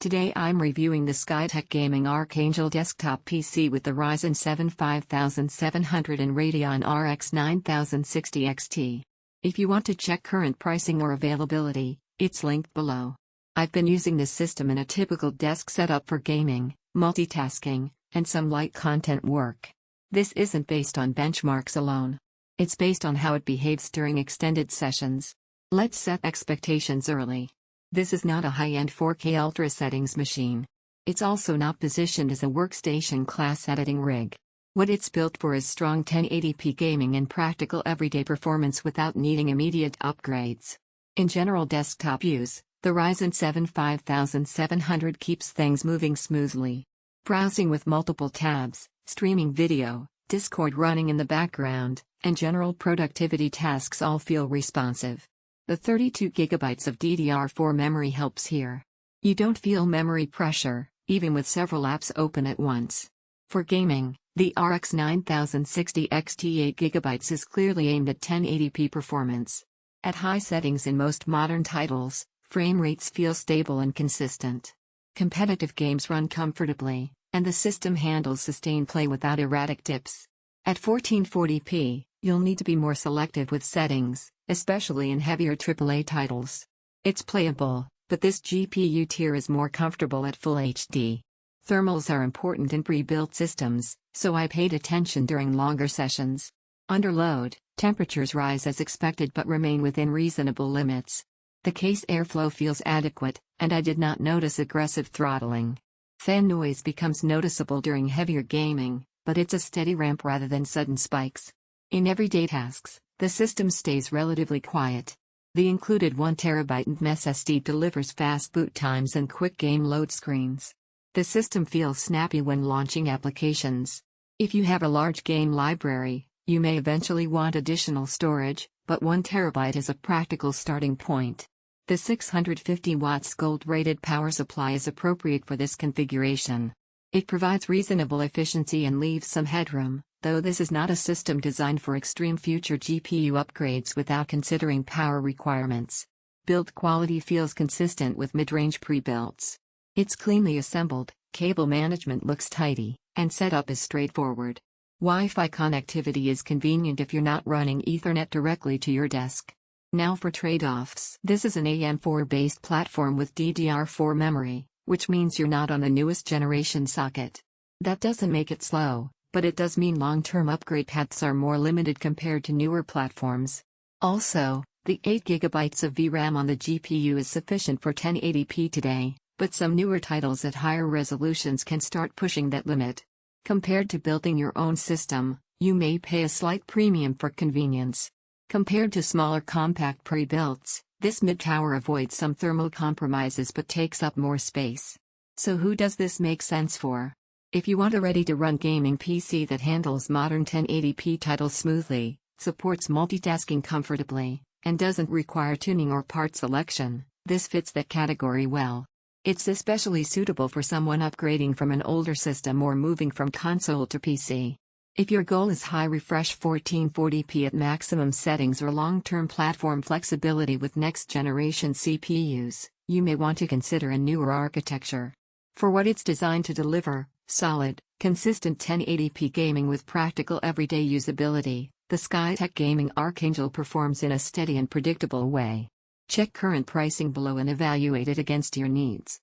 Today I'm reviewing the Skytech Gaming Archangel desktop PC with the Ryzen 7 5700 and Radeon RX 9060XT. If you want to check current pricing or availability, it's linked below. I've been using this system in a typical desk setup for gaming, multitasking, and some light content work. This isn't based on benchmarks alone. It's based on how it behaves during extended sessions. Let's set expectations early. This is not a high-end 4K ultra settings machine. It's also not positioned as a workstation class editing rig. What it's built for is strong 1080p gaming and practical everyday performance without needing immediate upgrades. In general desktop use, the Ryzen 7 5700 keeps things moving smoothly. Browsing with multiple tabs, streaming video, Discord running in the background, and general productivity tasks all feel responsive. The 32 GB of DDR4 memory helps here. You don't feel memory pressure, even with several apps open at once. For gaming, the RX 9060XT 8GB is clearly aimed at 1080p performance. At high settings in most modern titles, frame rates feel stable and consistent. Competitive games run comfortably, and the system handles sustained play without erratic dips. At 1440p, you'll need to be more selective with settings, especially in heavier AAA titles. It's playable, but this GPU tier is more comfortable at Full HD. Thermals are important in pre-built systems, so I paid attention during longer sessions. Under load, temperatures rise as expected but remain within reasonable limits. The case airflow feels adequate, and I did not notice aggressive throttling. Fan noise becomes noticeable during heavier gaming, but it's a steady ramp rather than sudden spikes. In everyday tasks, the system stays relatively quiet. The included 1TB NVMe SSD delivers fast boot times and quick game load screens. The system feels snappy when launching applications. If you have a large game library, you may eventually want additional storage, but 1TB is a practical starting point. The 650 watts gold-rated power supply is appropriate for this configuration. It provides reasonable efficiency and leaves some headroom, though this is not a system designed for extreme future GPU upgrades without considering power requirements. Build quality feels consistent with mid-range pre-builds. It's cleanly assembled, cable management looks tidy, and setup is straightforward. Wi-Fi connectivity is convenient if you're not running Ethernet directly to your desk. Now for trade-offs. This is an AM4-based platform with DDR4 memory, which means you're not on the newest generation socket. That doesn't make it slow, but it does mean long-term upgrade paths are more limited compared to newer platforms. Also, the 8GB of VRAM on the GPU is sufficient for 1080p today, but some newer titles at higher resolutions can start pushing that limit. Compared to building your own system, you may pay a slight premium for convenience. Compared to smaller compact pre-builts, this mid-tower avoids some thermal compromises but takes up more space. So who does this make sense for? If you want a ready-to-run gaming PC that handles modern 1080p titles smoothly, supports multitasking comfortably, and doesn't require tuning or part selection, this fits that category well. It's especially suitable for someone upgrading from an older system or moving from console to PC. If your goal is high refresh 1440p at maximum settings or long-term platform flexibility with next-generation CPUs, you may want to consider a newer architecture. For what it's designed to deliver, solid, consistent 1080p gaming with practical everyday usability, the Skytech Gaming Archangel performs in a steady and predictable way. Check current pricing below and evaluate it against your needs.